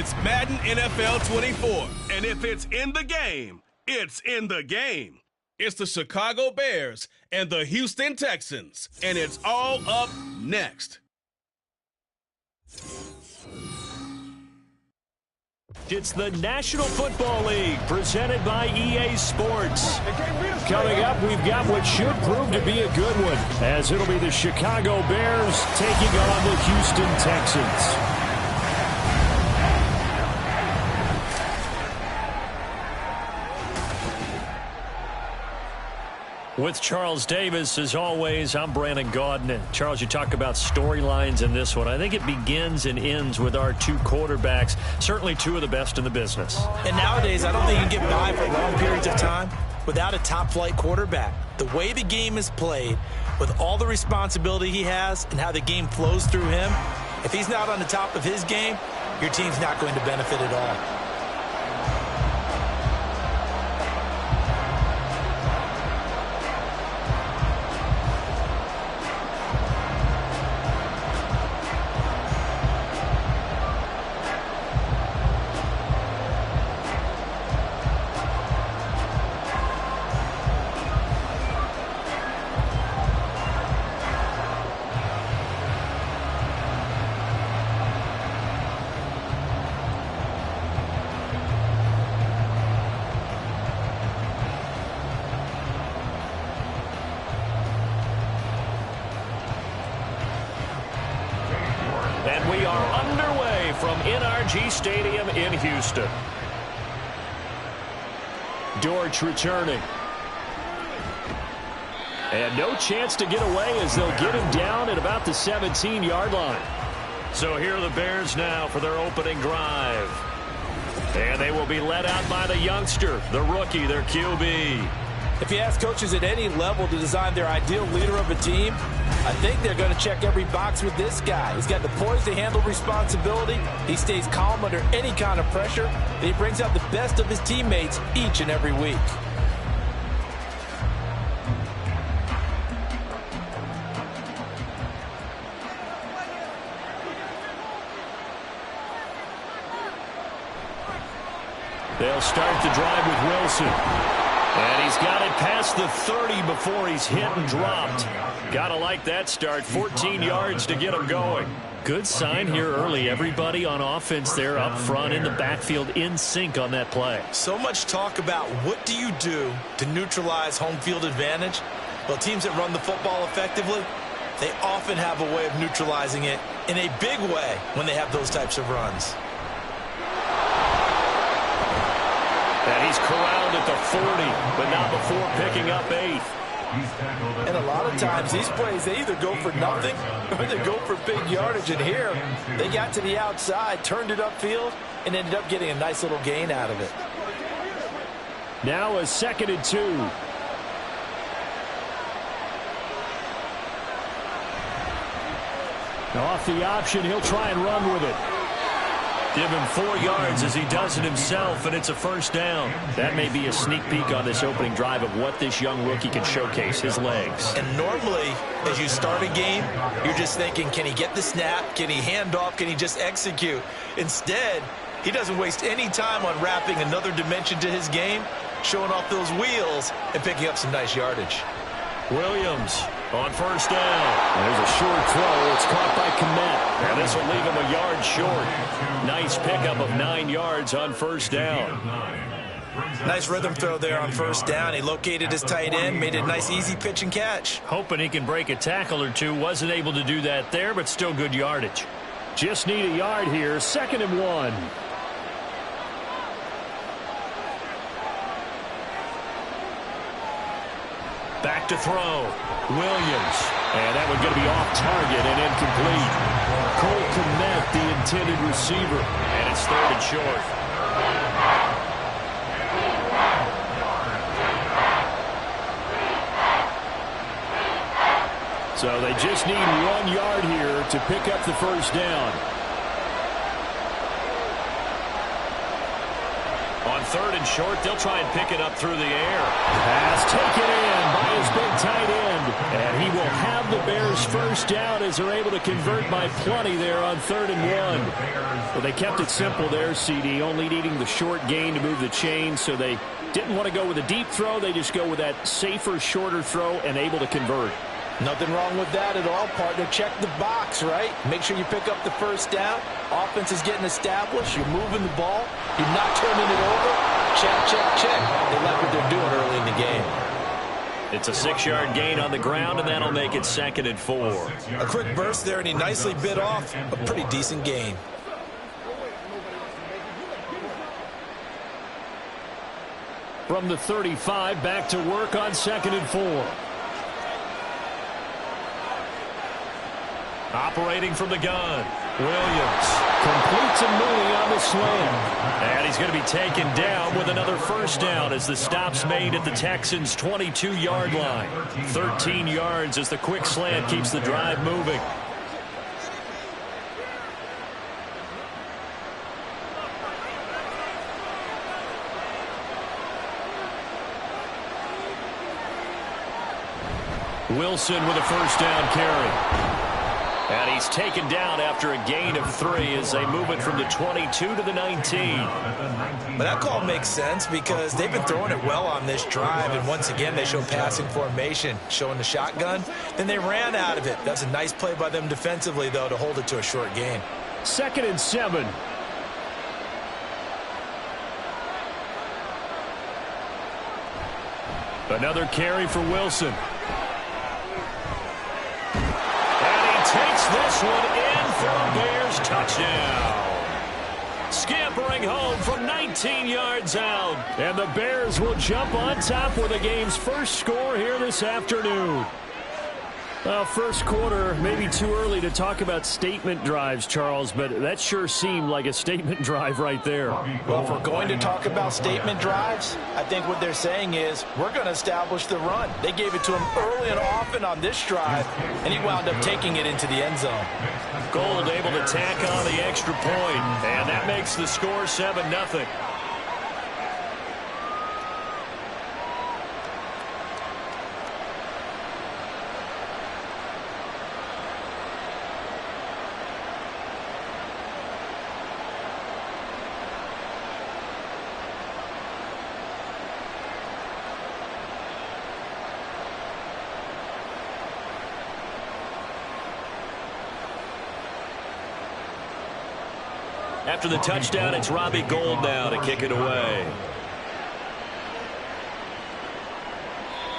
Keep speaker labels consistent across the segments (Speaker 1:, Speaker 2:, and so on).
Speaker 1: It's Madden NFL 24, and if it's in the game, it's in the game. It's the Chicago Bears and the Houston Texans, and it's all up next.
Speaker 2: It's the National Football League presented by EA Sports. Coming up, we've got what should prove to be a good one, as it'll be the Chicago Bears taking on the Houston Texans. With Charles Davis, as always, I'm Brandon Gaudin. Charles, you talk about storylines in this one. I think it begins and ends with our two quarterbacks, certainly two of the best in the business.
Speaker 3: And nowadays, I don't think you can get by for long periods of time without a top-flight quarterback. The way the game is played, with all the responsibility he has and how the game flows through him, if he's not on the top of his game, your team's not going to benefit at all.
Speaker 2: And we are underway from NRG Stadium in Houston. Dortch returning. And no chance to get away as they'll get him down at about the 17-yard line. So here are the Bears now for their opening drive. And they will be led out by the youngster, the rookie, their QB.
Speaker 3: If you ask coaches at any level to design their ideal leader of a team, I think they're going to check every box with this guy. He's got the poise to handle responsibility. He stays calm under any kind of pressure. And he brings out the best of his teammates each and every week.
Speaker 2: They'll start the drive with Wilson. And he's got it past the 30 before he's hit and dropped. Gotta like that start. 14 yards to get him going. Good sign here early. Everybody on offense there up front in the backfield in sync on that play.
Speaker 3: So much talk about what do you do to neutralize home field advantage. Well, teams that run the football effectively, they often have a way of neutralizing it in a big way when they have those types of runs.
Speaker 2: And he's corralled at the 40, but not before picking up 8.
Speaker 3: And a lot of times these plays, they either go for nothing or they go for big yardage. And here, they got to the outside, turned it upfield, and ended up getting a nice little gain out of it.
Speaker 2: Now a 2nd and 2. Off the option, he'll try and run with it. Give him 4 yards as he does it himself, and it's a first down. That may be a sneak peek on this opening drive of what this young rookie can showcase, his legs.
Speaker 3: And normally, as you start a game, you're just thinking, can he get the snap? Can he hand off? Can he just execute? Instead, he doesn't waste any time on wrapping another dimension to his game, showing off those wheels, and picking up some nice yardage.
Speaker 2: Williams on first down. There's a short throw. It's caught by Kmet. And this will leave him a yard short. Nice pickup of 9 yards on first down.
Speaker 3: Nice rhythm throw there on first down. He located his tight end, made it a nice easy pitch and catch.
Speaker 2: Hoping he can break a tackle or two. Wasn't able to do that there, but still good yardage. Just need a yard here. 2nd and 1. Back to throw. Williams. And that one going to be off target and incomplete. Cole Kmet, the intended receiver. And it's 3rd and short. So they just need 1 yard here to pick up the first down. On third and short. They'll try and pick it up through the air. Pass taken in by his big tight end. And he will have the Bears first down as they're able to convert by plenty there on 3rd and 1. Well, they kept it simple there, CD, only needing the short gain to move the chain, so they didn't want to go with a deep throw. They just go with that safer, shorter throw and able to convert.
Speaker 3: Nothing wrong with that at all, partner. Check the box, right? Make sure you pick up the first down. Offense is getting established. You're moving the ball. You're not turning it over. Check, check, check. They like what they're doing early in the game.
Speaker 2: It's a 6-yard gain on the ground, and that'll make it 2nd and 4.
Speaker 3: A quick burst there, and he nicely bit off a pretty decent gain.
Speaker 2: From the 35, back to work on 2nd and 4. Operating from the gun, Williams completes a Mooney on the slam. And he's going to be taken down with another first down as the stop's made at the Texans' 22-yard line. 13 yards as the quick slant keeps the drive moving. Wilson with a first down carry. And he's taken down after a gain of 3 as they move it from the 22 to the 19.
Speaker 3: But that call makes sense because they've been throwing it well on this drive, and once again they show passing formation, showing the shotgun. Then they ran out of it. That's a nice play by them defensively, though, to hold it to a short gain.
Speaker 2: 2nd and 7. Another carry for Wilson. Takes this one in for a Bears touchdown. Scampering home from 19 yards out. And the Bears will jump on top with the game's first score here this afternoon. Well, first quarter, maybe too early to talk about statement drives, Charles, but that sure seemed like a statement drive right there.
Speaker 3: Well, if we're going to talk about statement drives, I think what they're saying is we're going to establish the run. They gave it to him early and often on this drive, and he wound up taking it into the end zone.
Speaker 2: Gold able to tack on the extra point, and that makes the score 7-0. After the touchdown, it's Robbie Gould now to kick it away.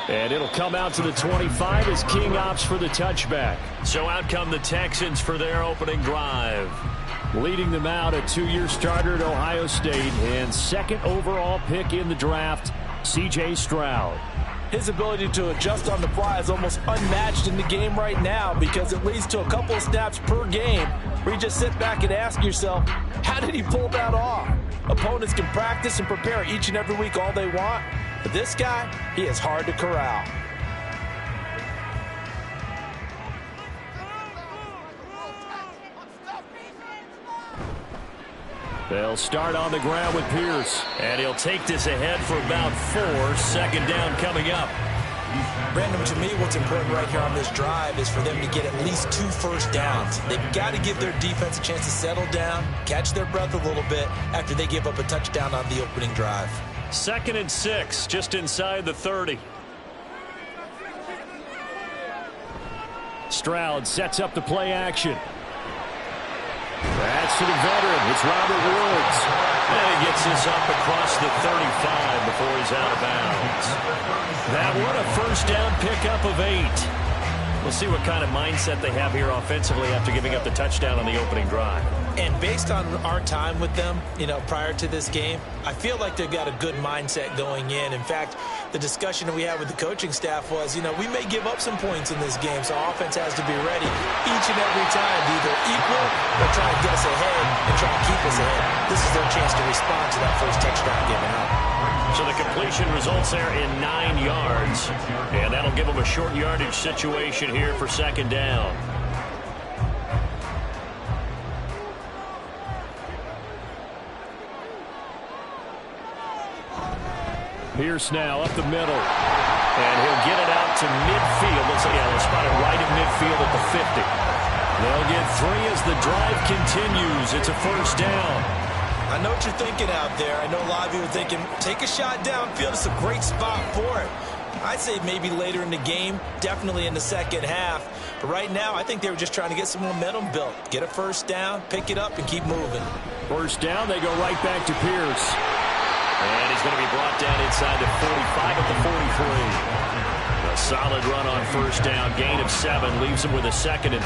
Speaker 2: And it'll come out to the 25 as King opts for the touchback. So out come the Texans for their opening drive. Leading them out, a 2-year starter at Ohio State and 2nd overall pick in the draft, C.J. Stroud.
Speaker 3: His ability to adjust on the fly is almost unmatched in the game right now because it leads to a couple of snaps per game where you just sit back and ask yourself, how did he pull that off? Opponents can practice and prepare each and every week all they want, but this guy, he is hard to corral.
Speaker 2: They'll start on the ground with Pierce. And he'll take this ahead for about 4. 2nd down coming up.
Speaker 3: Brandon, to me, what's important right here on this drive is for them to get at least 2 first downs. They've got to give their defense a chance to settle down, catch their breath a little bit after they give up a touchdown on the opening drive.
Speaker 2: 2nd and 6, just inside the 30. Stroud sets up the play action. That's to the veteran. It's Robert Woods. And he gets this up across the 35 before he's out of bounds. That one a first down pickup of 8. We'll see what kind of mindset they have here offensively after giving up the touchdown on the opening drive.
Speaker 3: And based on our time with them, prior to this game, I feel like they've got a good mindset going in. In fact, the discussion that we had with the coaching staff was, we may give up some points in this game, so offense has to be ready each and every time to either equal or try to get us ahead and try to keep us ahead. This is their chance to respond to that first touchdown given up.
Speaker 2: So the completion results there in 9 yards, and that'll give them a short yardage situation here for 2nd down. Pierce now up the middle. And he'll get it out to midfield. Looks like they'll spot it right at midfield at the 50. They'll get 3 as the drive continues. It's a first down.
Speaker 3: I know what you're thinking out there. I know a lot of you are thinking, take a shot downfield. It's a great spot for it. I'd say maybe later in the game, definitely in the second half. But right now, I think they were just trying to get some momentum built. Get a first down, pick it up, and keep moving.
Speaker 2: First down, they go right back to Pierce. And he's going to be brought down inside the 45 at the 43. A solid run on first down, gain of 7, leaves him with a 2nd and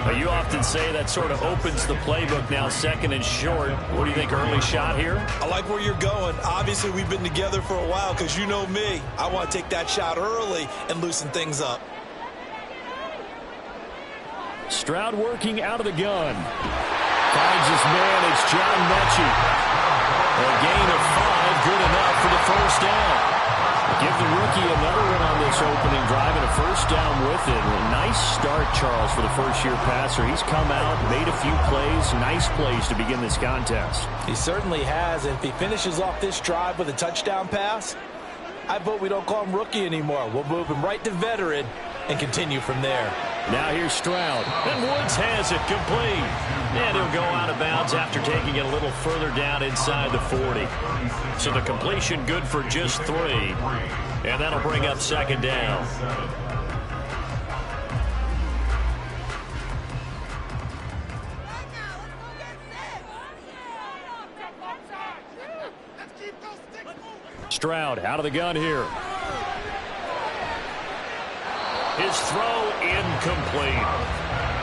Speaker 2: 3. You often say that sort of opens the playbook now, 2nd and short. What do you think, early shot here?
Speaker 3: I like where you're going. Obviously, we've been together for a while because you know me. I want to take that shot early and loosen things up.
Speaker 2: Stroud working out of the gun. Finds his man. It's John Mechie. A gain of 5, good enough for the first down. Give the rookie another one on this opening drive and a first down with it. A nice start, Charles, for the first-year passer. He's come out, made a few plays, nice plays to begin this contest.
Speaker 3: He certainly has, and if he finishes off this drive with a touchdown pass, I vote we don't call him rookie anymore. We'll move him right to veteran and continue from there.
Speaker 2: Now here's Stroud. And Woods has it complete. And he'll go out of bounds after taking it a little further down inside the 40. So the completion good for just 3. And that'll bring up 2nd down. Stroud out of the gun here. His throw incomplete.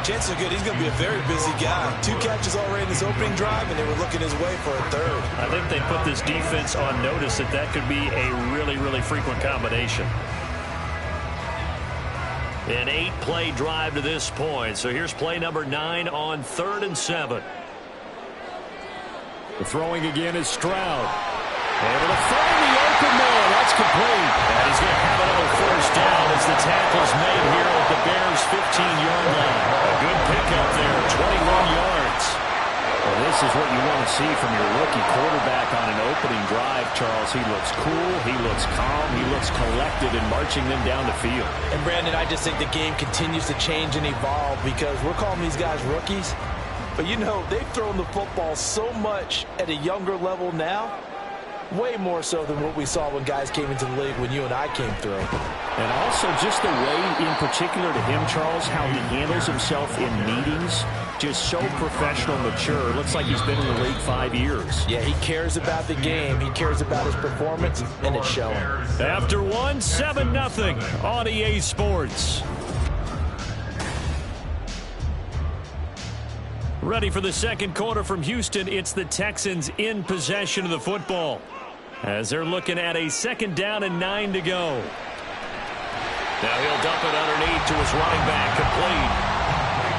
Speaker 3: Chances are good. He's going to be a very busy guy. 2 catches already in his opening drive, and they were looking his way for a 3rd.
Speaker 2: I think they put this defense on notice that that could be a really, really frequent combination. An 8-play drive to this point. So here's play number 9 on 3rd and 7. The throwing again is Stroud. Able to find the open man. That's complete. And he's going to have another first down as the tackle's made here at the Bears' 15-yard line. A good pickup there, 21 yards. Well, this is what you want to see from your rookie quarterback on an opening drive, Charles. He looks cool, he looks calm, he looks collected in marching them down the field.
Speaker 3: And, Brandon, I just think the game continues to change and evolve because we're calling these guys rookies. But, you know, they've thrown the football so much at a younger level now. Way more so than what we saw when guys came into the league when you and I came through.
Speaker 2: And also just the way, in particular to him, Charles, how he handles himself in meetings. Just so professional, mature. Looks like he's been in the league 5 years.
Speaker 3: Yeah, he cares about the game. He cares about his performance, and it's showing.
Speaker 2: After 1, 7-0 on EA Sports. Ready for the second quarter from Houston. It's the Texans in possession of the football, as they're looking at a 2nd down and 9 to go. Now he'll dump it underneath to his running back, complete.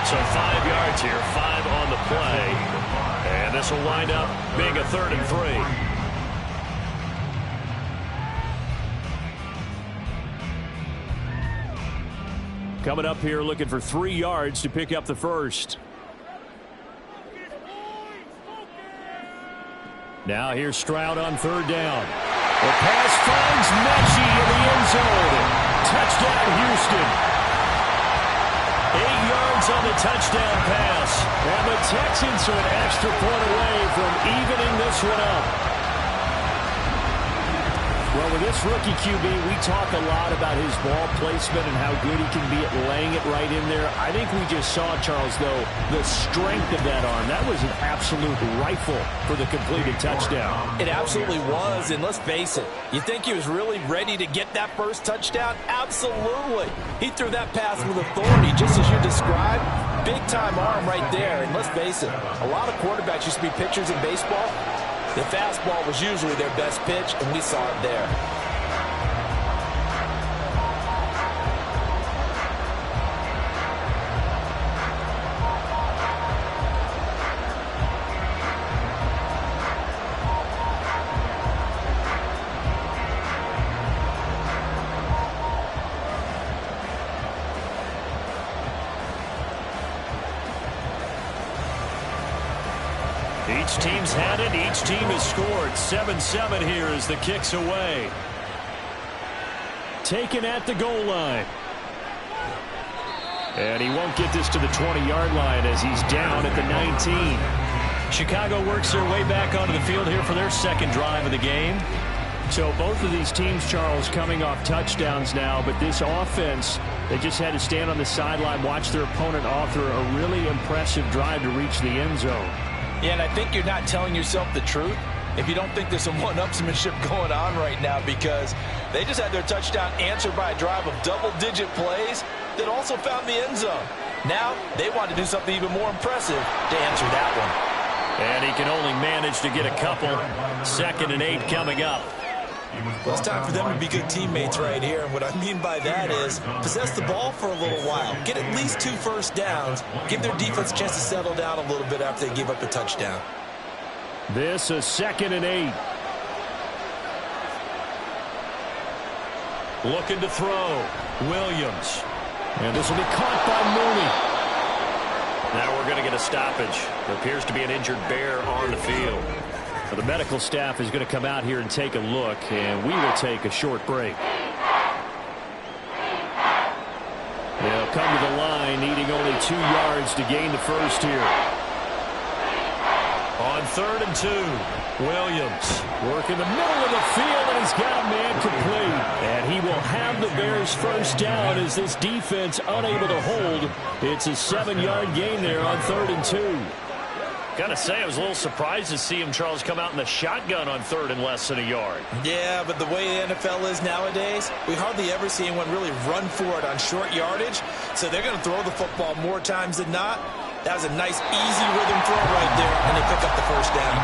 Speaker 2: So 5 yards here, 5 on the play. And this will wind up being a 3rd and 3. Coming up here looking for 3 yards to pick up the first. Now here's Stroud on 3rd down. The pass finds Mechie in the end zone. Touchdown, Houston. 8 yards on the touchdown pass. And the Texans are an extra point away from evening this one up. Well, with this rookie QB, we talk a lot about his ball placement and how good he can be at laying it right in there. I think we just saw, Charles, though, the strength of that arm. That was an absolute rifle for the completed touchdown.
Speaker 3: It absolutely was, and let's face it, you think he was really ready to get that first touchdown? Absolutely. He threw that pass with authority, just as you described. Big-time arm right there, and let's face it, a lot of quarterbacks used to be pitchers in baseball. The fastball was usually their best pitch, and we saw it there.
Speaker 2: Each team's had it. Each team has scored. 7-7 here as the kick's away. taken at the goal line. And he won't get this to the 20-yard line as he's down at the 19. Chicago works their way back onto the field here for their second drive of the game. So both of these teams, Charles, coming off touchdowns now, but this offense, they just had to stand on the sideline, watch their opponent author a really impressive drive to reach the end zone.
Speaker 3: Yeah, and I think you're not telling yourself the truth if you don't think there's some one-upsmanship going on right now, because they just had their touchdown answered by a drive of double-digit plays that also found the end zone. Now they want to do something even more impressive to answer that one.
Speaker 2: And he can only manage to get a couple. 2nd and 8 coming up.
Speaker 3: Well, it's time for them to be good teammates right here. And what I mean by that is possess the ball for a little while. Get at least 2 first downs. Give their defense a chance to settle down a little bit after they give up a touchdown.
Speaker 2: This is 2nd and 8. Looking to throw. Williams. And this will be caught by Mooney. Now we're going to get a stoppage. There appears to be an injured Bear on the field. The medical staff is going to come out here and take a look, and we will take a short break. They'll come to the line, needing only 2 yards to gain the first here. On 3rd and 2, Williams working the middle of the field, and he's got a man complete. And he will have the Bears first down as this defense unable to hold. It's a 7-yard gain there on 3rd and 2. Gotta say, I was a little surprised to see him, Charles, come out in the shotgun on 3rd and less than a yard. Yeah, but the way the NFL is nowadays, we hardly ever see anyone really run for it on short yardage. So they're going to throw the football more times than not. That was a nice, easy rhythm throw right there, and they pick up the first down.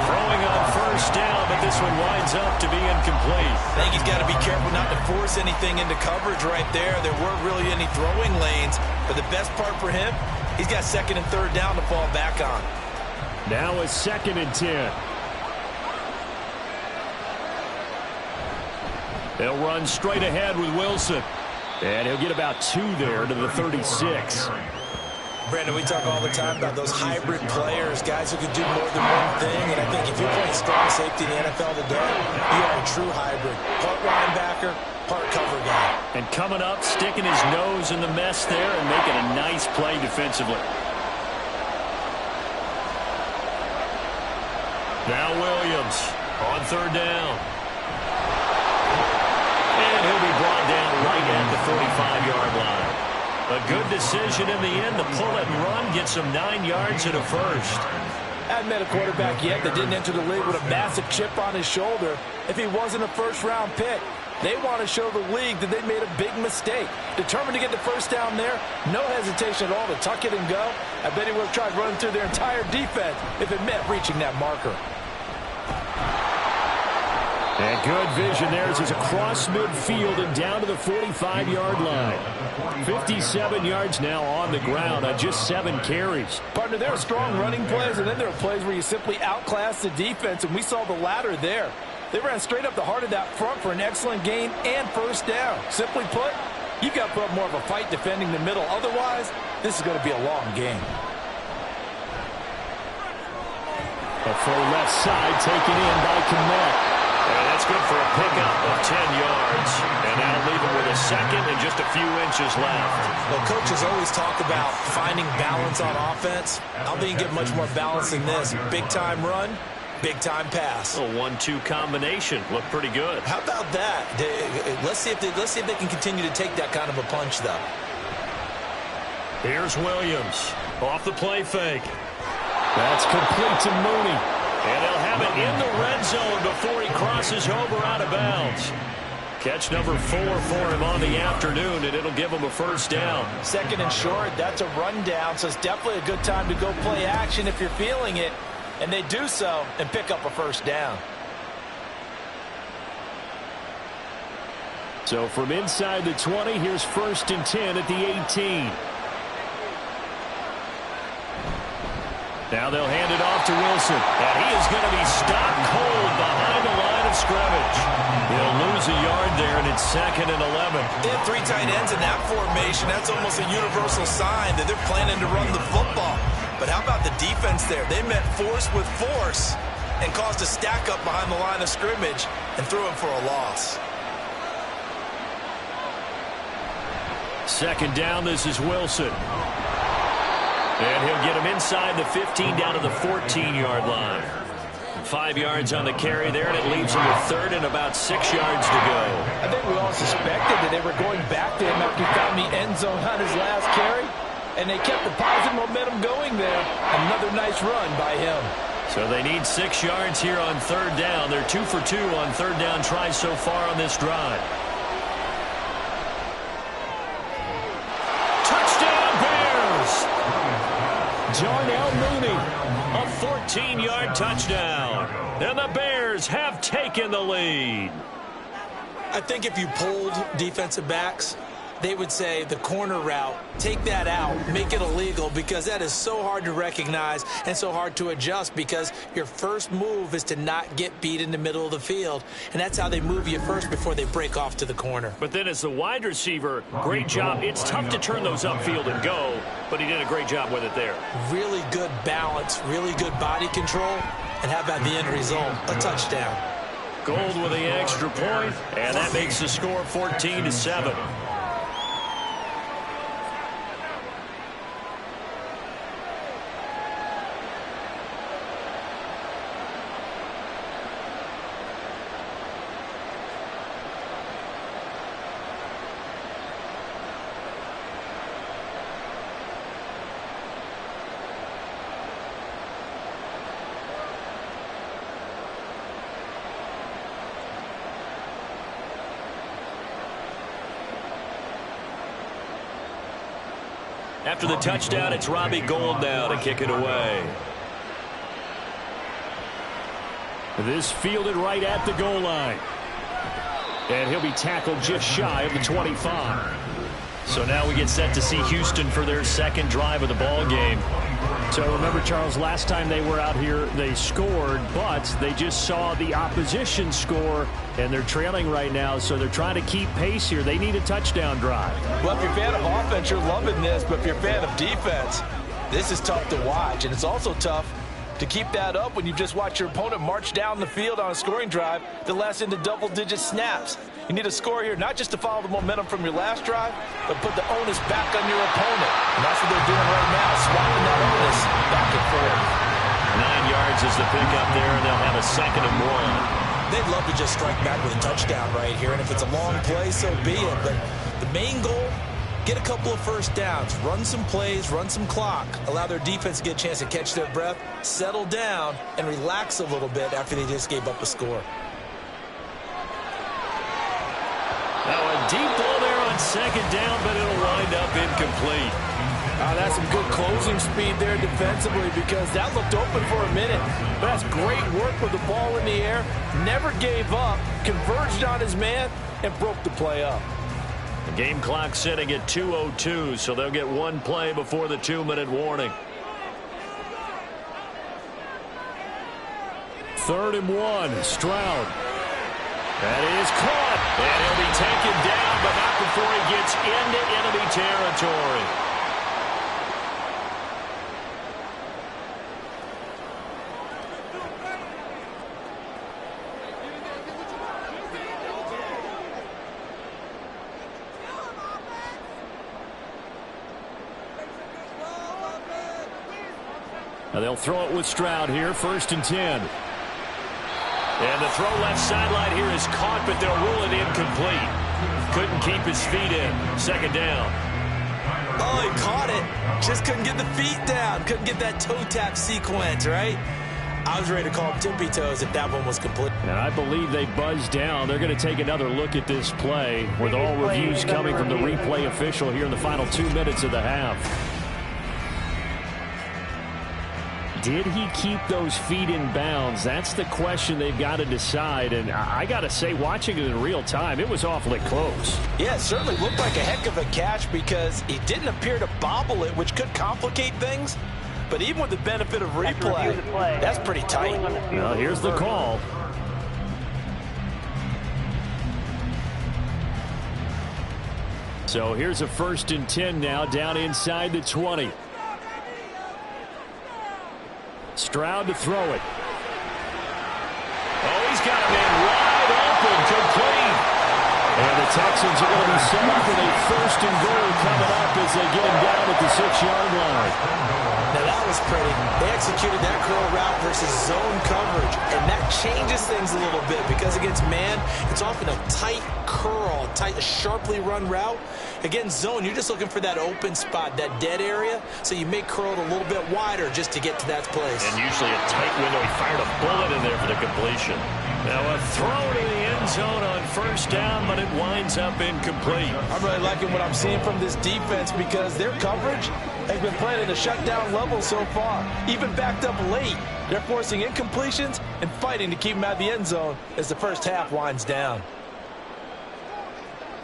Speaker 2: Throwing on first down, but this one winds up to be incomplete. I think he's got to be careful not to force anything into coverage right there. There weren't really any throwing lanes, but the best part for him, he's got 2nd and 3rd down to fall back on. Now a 2nd and 10. They'll run straight ahead with Wilson. And he'll get about 2 there to the 36. Brandon, we talk all the time about those hybrid players, guys who can do more than one thing. And I think if you're playing strong safety in the NFL today, you are a true hybrid. Part linebacker, part cover guy. And coming up, sticking his nose in the mess there and making a nice play defensively. Now Williams on 3rd down. And he'll be brought down right at the 45-yard line. A good decision in the end to pull it and run, get some 9 yards and a first. I haven't met a quarterback yet that didn't enter the league with a massive chip on his shoulder if he wasn't a first-round pick. They want to show the league that they made a big mistake. Determined to get the first down there, no hesitation at all to tuck it and go. I bet he would have tried running through their entire defense if it meant reaching that marker. And good vision there as he's across midfield and down to the 45-yard line. 57 yards now on the ground on just 7 carries. Partner, there are strong running plays, and then there are plays where you simply outclass the defense, and we saw the latter there. They ran straight up the heart of that front for an excellent gain and first down. Simply put, you've got to put up more of a fight defending the middle. Otherwise, this is going to be a long game. A full left side taken in by Kmet. And that's good for a pickup of 10 yards. And now leave him with a 2nd and just a few inches left. Well, coaches always talk about finding balance on offense. I don't think you get much more balance than this. Big-time run, big-time pass. A 1-2 combination. Looked pretty good. How about that? Let's see if they can continue to take that kind of a punch, though. Here's Williams off the play fake. That's complete to Mooney. And they'll have it in the red zone before he crosses over out of bounds. Catch number 4 for him on the afternoon, and it'll give him a first down. 2nd and short, that's a rundown, so it's definitely a good time to go play action if you're feeling it. And they do so and pick up a first down. So from inside the 20, here's 1st and 10 at the 18. Now they'll hand it off to Wilson. And he is going to be stopped cold behind the line of scrimmage. He'll lose a yard there, and it's 2nd and 11. They have 3 tight ends in that formation. That's almost a universal sign that they're planning to run the football. But how about the defense there? They met force with force and caused a stack up behind the line of scrimmage and threw him for a loss. Second down, this is Wilson. And he'll get him inside the 15 down to the 14-yard line. 5 yards on the carry there, and it leaves him with third and about 6 yards to go.
Speaker 3: I think we all suspected that they were going back to him after he found the end zone on his last carry, and they kept the positive momentum going there. Another nice run by him.
Speaker 2: So they need 6 yards here on third down. They're 2 for 2 on third down tries so far on this drive. Touchdown, Bears! Darnell Mooney, a 14-yard touchdown. And the Bears have taken the lead.
Speaker 3: I think if you polled defensive backs, they would say the corner route, take that out, make it illegal, because that is so hard to recognize and so hard to adjust, because your first move is to not get beat in the middle of the field, and that's how they move you first before they break off to the corner.
Speaker 2: But then as the wide receiver, great job. It's tough to turn those upfield and go, but he did a great job with it there. Really good balance, really good body control, and how about the end result? A touchdown. Gold with the extra point, and that makes the score 14-7. After the touchdown, it's Robbie Gould now to kick it away. This fielded right at the goal line. And he'll be tackled just shy of the 25. So now we get set to see Houston for their second drive of the ball game. So remember, Charles, last time they were out here, they scored, but they just saw the opposition score, and they're trailing right now, so they're trying to keep pace here. They need a touchdown drive.
Speaker 3: Well, if you're a fan of offense, you're loving this, but if you're a fan of defense, this is tough to watch, and it's also tough to keep that up when you just watch your opponent march down the field on a scoring drive that lasts into double-digit snaps. You need a score here, not just to follow the momentum from your last drive, but put the onus back on your opponent. And that's what they're doing right now, swapping that onus back and forth.
Speaker 2: 9 yards is the pickup there, and they'll have a 2nd and 1.
Speaker 3: They'd love to just strike back with a touchdown right here, and if it's a long play, so be it. But the main goal, get a couple of first downs, run some plays, run some clock, allow their defense to get a chance to catch their breath, settle down, and relax a little bit after they just gave up a score.
Speaker 2: Now a deep ball there on 2nd down, but it'll wind up incomplete.
Speaker 3: That's some good closing speed there defensively, because that looked open for a minute. But that's great work with the ball in the air. Never gave up, converged on his man, and broke the play up.
Speaker 2: The game clock sitting at 2:02, so they'll get one play before the 2-minute warning. 3rd and 1, Stroud. That is caught, and he'll be taken down, but not before he gets into enemy territory. Now they'll throw it with Stroud here, 1st and 10. And the throw left sideline here is caught, but they'll rule it incomplete. Couldn't keep his feet in. 2nd down.
Speaker 3: Oh, he caught it. Just couldn't get the feet down. Couldn't get that toe tap sequence, right? I was ready to call him tippy toes if that one was complete.
Speaker 2: And I believe they buzzed down. They're going to take another look at this play, with all reviews coming from the replay official here in the final 2 minutes of the half. Did he keep those feet in bounds? That's the question they've got to decide. And I got to say, watching it in real time, it was awfully close.
Speaker 3: Yeah, it certainly looked like a heck of a catch, because he didn't appear to bobble it, which could complicate things. But even with the benefit of replay, that's pretty tight.
Speaker 2: Well, here's the call. So here's a 1st and 10 now, down inside the 20. Stroud to throw it. Oh, he's got a man wide open, complete. And the Texans are going to be set up with a 1st and goal coming up as they get him down at the 6-yard line.
Speaker 3: Now that was pretty. They executed that curl route versus zone coverage, and that changes things a little bit because against man, it's often a tight curl, a sharply run route. Against zone, you're just looking for that open spot, that dead area, so you may curl it a little bit wider just to get to that place.
Speaker 2: And usually a tight window. He fired a bullet in there for the completion. Now a throw to the end zone on 1st down, but it winds up incomplete.
Speaker 3: I'm really liking what I'm seeing from this defense because their coverage has been playing at a shutdown level so far. Even backed up late, they're forcing incompletions and fighting to keep them out of the end zone as the first half winds down.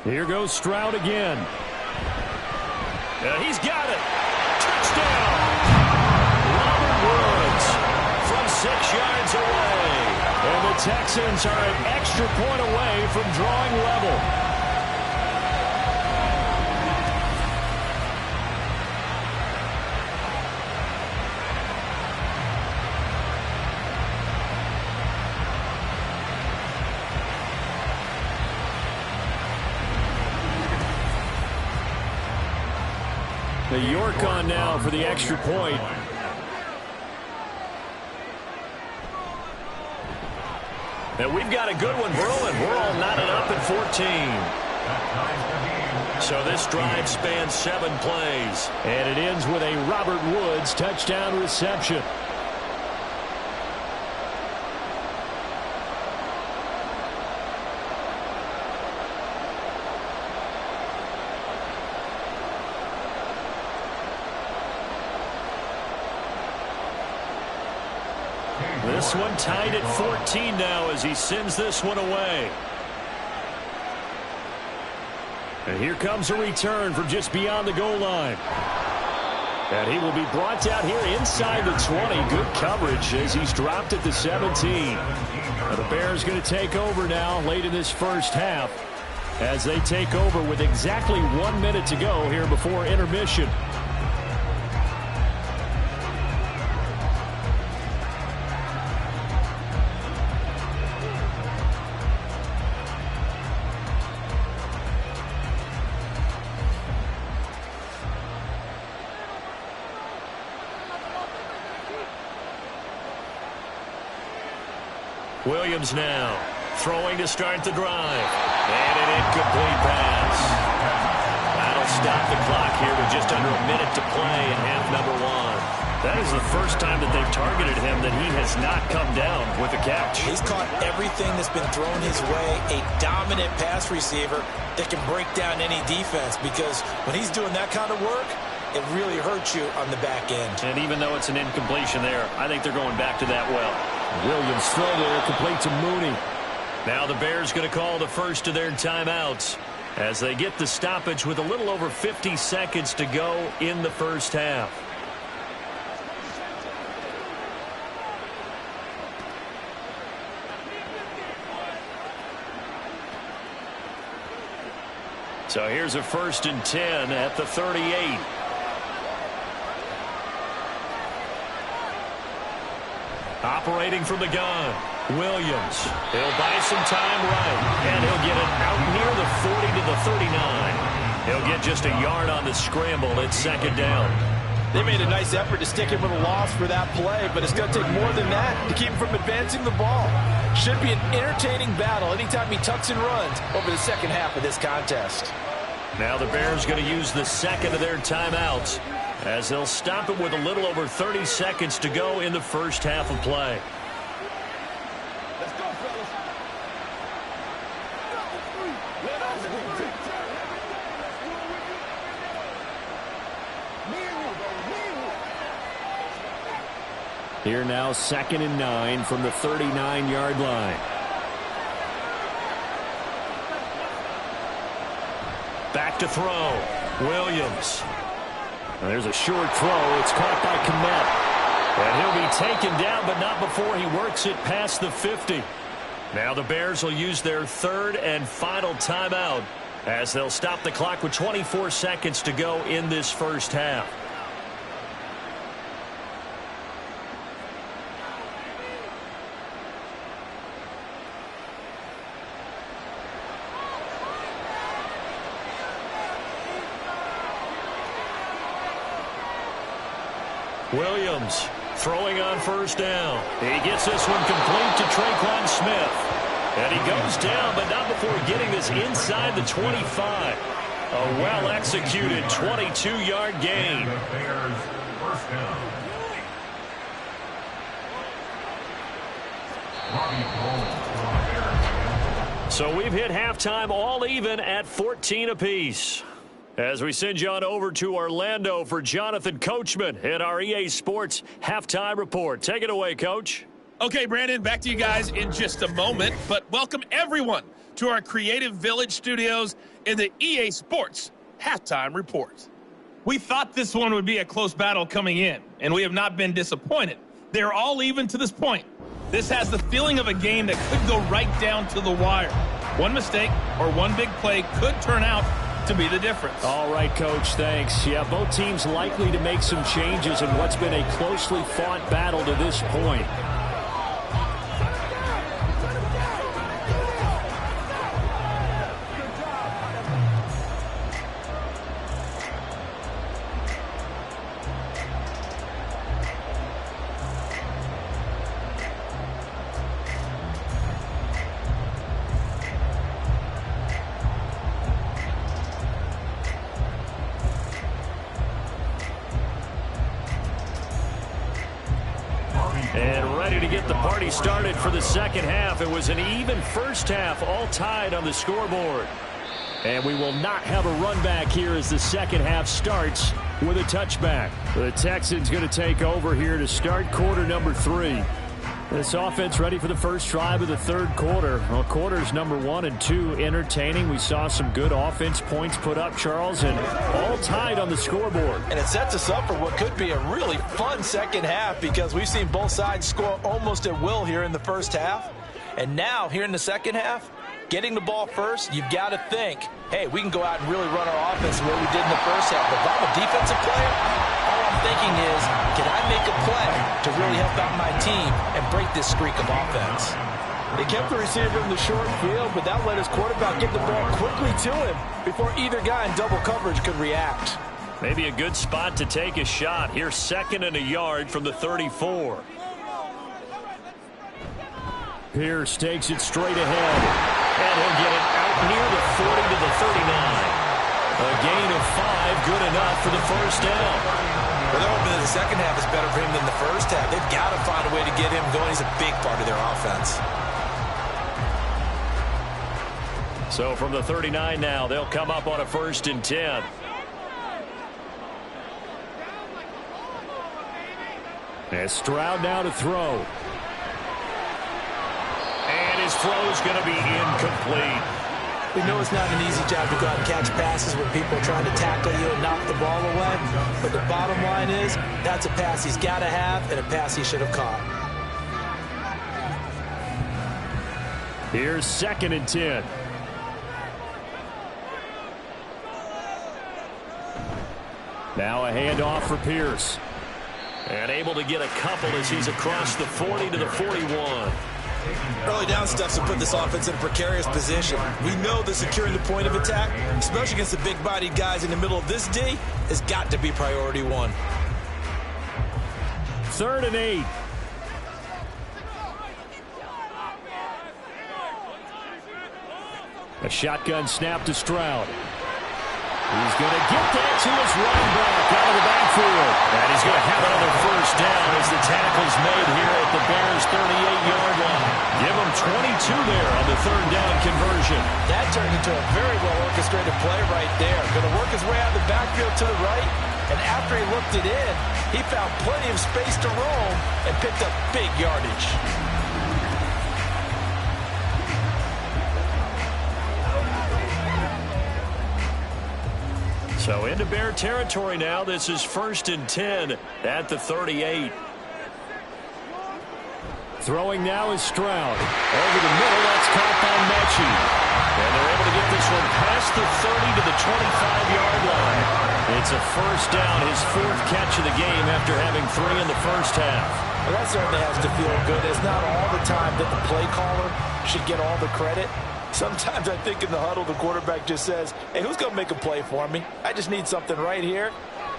Speaker 2: Here goes Stroud again. He's got it. Touchdown. Robert Woods from 6 yards away. And the Texans are an extra point away from drawing level. The York on now for the extra point. And we've got a good one brewing. We're all knotted up at 14. So this drive spans 7 plays. And it ends with a Robert Woods touchdown reception. This one tied at 14 now as he sends this one away. And here comes a return from just beyond the goal line. And he will be brought down here inside the 20. Good coverage as he's dropped at the 17. Now the Bears going to take over now late in this first half as they take over with exactly 1 minute to go here before intermission. Williams now throwing to start the drive. And an incomplete pass. That'll stop the clock here with just under a minute to play in half number 1. That is the first time that they've targeted him that he has not come down with a catch.
Speaker 3: He's caught everything that's been thrown his way. A dominant pass receiver that can break down any defense because when he's doing that kind of work, it really hurts you on the back end.
Speaker 2: And even though it's an incompletion there, I think they're going back to that well. Williams throw there, complete to Mooney. Now the Bears going to call the first of their timeouts as they get the stoppage with a little over 50 seconds to go in the first half. So here's a 1st and 10 at the 38. Operating from the gun, Williams. He'll buy some time right, and he'll get it out near the 40 to the 39. He'll get just a yard on the scramble. It's 2nd down.
Speaker 3: They made a nice effort to stick him with a loss for that play, but it's going to take more than that to keep him from advancing the ball. Should be an entertaining battle anytime he tucks and runs over the second half of this contest.
Speaker 2: Now the Bears going to use the second of their timeouts as they'll stop it with a little over 30 seconds to go in the first half of play.
Speaker 4: Let's go, fellas.
Speaker 2: Here now 2nd and 9 from the 39-yard line. Back to throw. Williams. There's a short throw. It's caught by Kmet. And he'll be taken down, but not before he works it past the 50. Now the Bears will use their 3rd and final timeout as they'll stop the clock with 24 seconds to go in this first half. Williams throwing on first down. He gets this one complete to Traquan Smith. And he goes down, but not before getting this inside the 25. A well-executed 22-yard gain. So we've hit halftime all even at 14 apiece. As we send you on over to Orlando for Jonathan Coachman in our EA Sports Halftime Report. Take it away, Coach.
Speaker 5: Okay, Brandon, back to you guys in just a moment. But welcome everyone to our Creative Village studios in the EA Sports Halftime Report. We thought this one would be a close battle coming in, and we have not been disappointed. They're all even to this point. This has the feeling of a game that could go right down to the wire. One mistake or one big play could turn out to be the difference.
Speaker 2: All right, Coach, thanks. Yeah, both teams likely to make some changes in what's been a closely fought battle to this point. And ready to get the party started for the second half. It was an even first half, all tied on the scoreboard. And we will not have a run back here as the second half starts with a touchback. The Texans going to take over here to start quarter number 3. This offense ready for the first drive of the third quarter. Well, quarters number 1 and 2 entertaining. We saw some good offense points put up, Charles, and all tied on the scoreboard.
Speaker 3: And it sets us up for what could be a really fun second half because we've seen both sides score almost at will here in the first half. And now, here in the second half, getting the ball first, you've got to think, hey, we can go out and really run our offense the way we did in the first half. But if I'm a defensive player, all I'm thinking is, can I make a play to really help out my team and break this streak of offense? They kept the receiver in the short field, but that let his quarterback get the ball quickly to him before either guy in double coverage could react.
Speaker 2: Maybe a good spot to take a shot. Here, 2nd and a yard from the 34. Pierce takes it straight ahead. And he'll get it out near the 40 to the 39. A gain of 5, good enough for the first down.
Speaker 3: Well, they're hoping that the second half is better for him than the first half. They've got to find a way to get him going. He's a big part of their offense.
Speaker 2: So from the 39 now, they'll come up on a 1st and 10. And Stroud now to throw. And his throw's going to be incomplete.
Speaker 3: We know it's not an easy job to go out and catch passes when people are trying to tackle you and knock the ball away. But the bottom line is, that's a pass he's got to have and a pass he should have caught.
Speaker 2: Here's 2nd and 10. Now a handoff for Pierce. And able to get a couple as he's across the 40 to the 41.
Speaker 3: Early down stuff's to put this offense in a precarious position. We know that securing the point of attack, especially against the big-bodied guys in the middle of this D, has got to be priority 1.
Speaker 2: 3rd and 8. A shotgun snap to Stroud. He's going to get that to his running back out of the backfield. And he's going to have another first down as the tackle's made here at the Bears' 38-yard line. Give him 22 there on the 3rd down conversion.
Speaker 3: That turned into a very well-orchestrated play right there. Going to work his way out of the backfield to the right. And after he looked it in, he found plenty of space to roam and picked up big yardage.
Speaker 2: So into Bear territory now. This is 1st and 10 at the 38. Throwing now is Stroud. Over the middle, that's caught by Mechie. And they're able to get this one past the 30 to the 25-yard line. It's a first down, his 4th catch of the game after having 3 in the first half.
Speaker 3: Well, that certainly has to feel good. It's not all the time that the play caller should get all the credit. Sometimes I think in the huddle, the quarterback just says, hey, who's going to make a play for me? I just need something right here.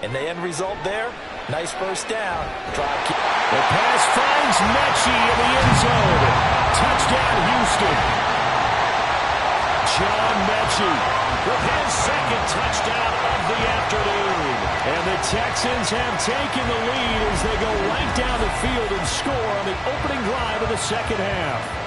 Speaker 3: And the end result there, Nice first down. Drive.
Speaker 2: The pass finds Mechie in the end zone. Touchdown, Houston. John Mechie with his second touchdown of the afternoon. And the Texans have taken the lead as they go right down the field and score on the opening drive of the second half.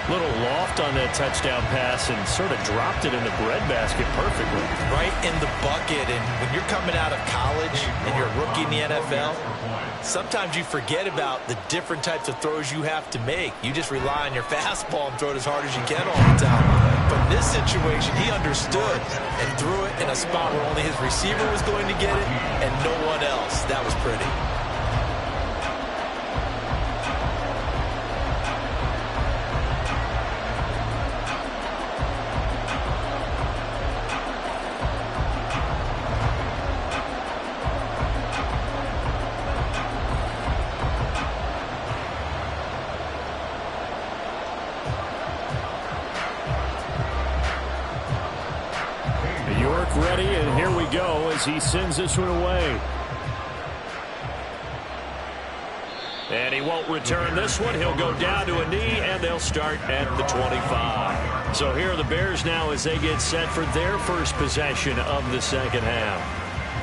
Speaker 2: Little loft on that touchdown pass and sort of dropped it in the breadbasket perfectly.
Speaker 3: Right in the bucket. And when you're coming out of college and you're a rookie in the NFL, sometimes you forget about the different types of throws you have to make. You just rely on your fastball and throw it as hard as you can all the time. But in this situation, he understood and threw it in a spot where only his receiver was going to get it and no one else. That was pretty.
Speaker 2: Ready, and here we go as he sends this one away. And he won't return this one. He'll go down to a knee, and they'll start at the 25. So here are the Bears now as they get set for their first possession of the second half.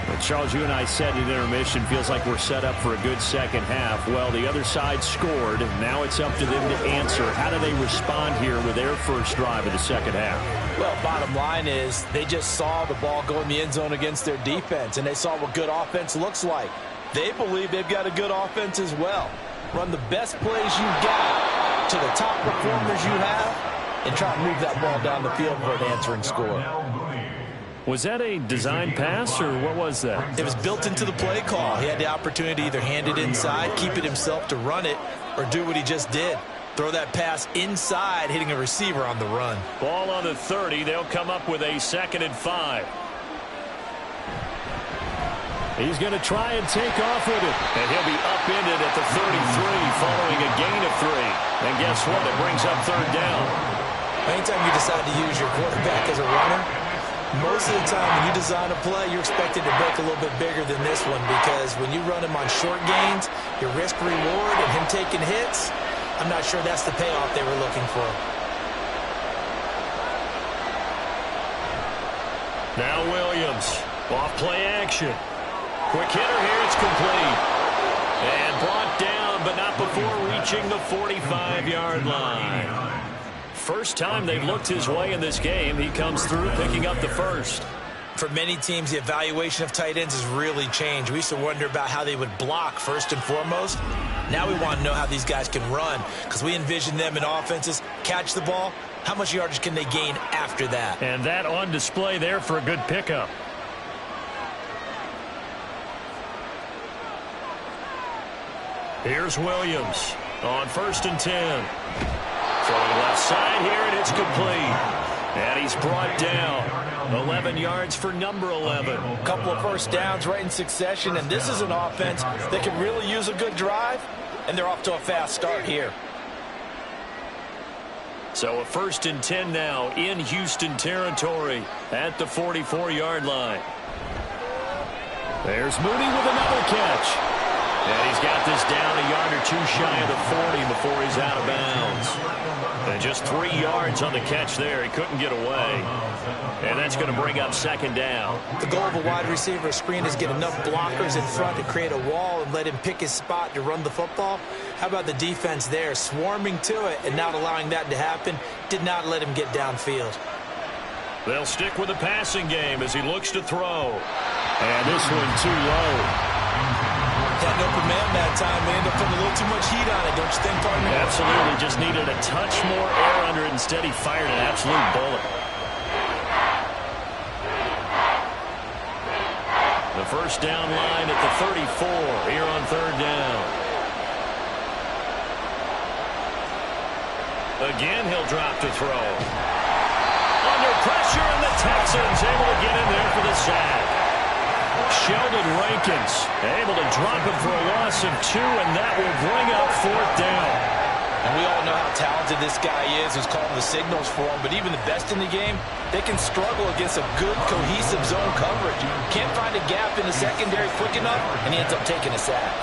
Speaker 2: But Charles, you and I said at intermission, feels like we're set up for a good second half. Well, the other side scored. Now it's up to them to answer. How do they respond here with their first drive of the second half?
Speaker 3: Well, bottom line is they just saw the ball go in the end zone against their defense, and they saw what good offense looks like. They believe they've got a good offense as well. Run the best plays you've got to the top performers you have and try to move that ball down the field for an answering score.
Speaker 2: Was that a design pass, or what was that?
Speaker 3: It was built into the play call. He had the opportunity to either hand it inside, keep it himself to run it, or do what he just did. Throw that pass inside, hitting a receiver on the run.
Speaker 2: Ball on the 30. They'll come up with a 2nd and 5. He's going to try and take off with it. And he'll be upended at the 33 following a gain of 3. And guess what? It brings up 3rd down.
Speaker 3: Anytime you decide to use your quarterback as a runner, most of the time when you design a play, you're expected to break a little bit bigger than this one, because when you run him on short gains, your risk-reward and him taking hits, I'm not sure that's the payoff they were looking for.
Speaker 2: Now Williams, off play action. Quick hitter here, it's complete. And brought down, but not before reaching the 45-yard line. First time they've looked his way in this game. He comes through picking up the first.
Speaker 3: For many teams, the evaluation of tight ends has really changed. We used to wonder about how they would block first and foremost. Now we want to know how these guys can run, because we envision them in offenses catch the ball. How much yardage can they gain after that?
Speaker 2: And that on display there for a good pickup. Here's Williams on 1st and 10. Throwing left side here, and it's complete. And he's brought down 11 yards for number 11.
Speaker 3: A couple of first downs right in succession, and this is an offense that can really use a good drive, and they're off to a fast start here.
Speaker 2: So a 1st and 10 now in Houston territory at the 44-yard line. There's Mooney with another catch. And he's got this down a yard or 2 shy of the 40 before he's out of bounds. And just 3 yards on the catch there. He couldn't get away. And that's going to bring up 2nd down.
Speaker 3: The goal of a wide receiver screen is get enough blockers in front to create a wall and let him pick his spot to run the football. How about the defense there, swarming to it and not allowing that to happen? Did not let him get downfield.
Speaker 2: They'll stick with the passing game as he looks to throw. And this one too low.
Speaker 3: Had no command that time. They end up putting a little too much heat on it, don't you think, partner?
Speaker 2: Absolutely. Just needed a touch more air under it. Instead, he fired an absolute bullet. The first down line at the 34 here on 3rd down. Again, he'll drop to throw. Under pressure, and the Texans able to get in there for the sack. Sheldon Rankins able to drop him for a loss of 2, and that will bring up 4th down.
Speaker 3: And we all know how talented this guy is who's calling the signals for him. But even the best in the game, they can struggle against a good, cohesive zone coverage. Can't find a gap in the secondary quick enough, and he ends up taking a sack.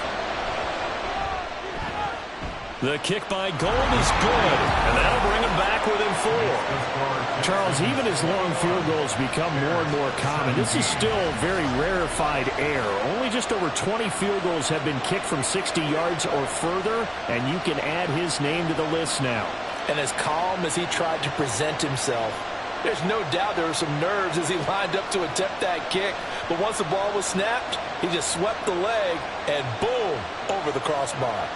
Speaker 2: The kick by Gold is good, and that'll bring him back within 4.
Speaker 6: Charles, even as long field goals become more and more common, this is still very rarefied air. Only just over 20 field goals have been kicked from 60 yards or further, and you can add his name to the list now.
Speaker 3: And as calm as he tried to present himself, there's no doubt there were some nerves as he lined up to attempt that kick. But once the ball was snapped, he just swept the leg, and boom, over the crossbar.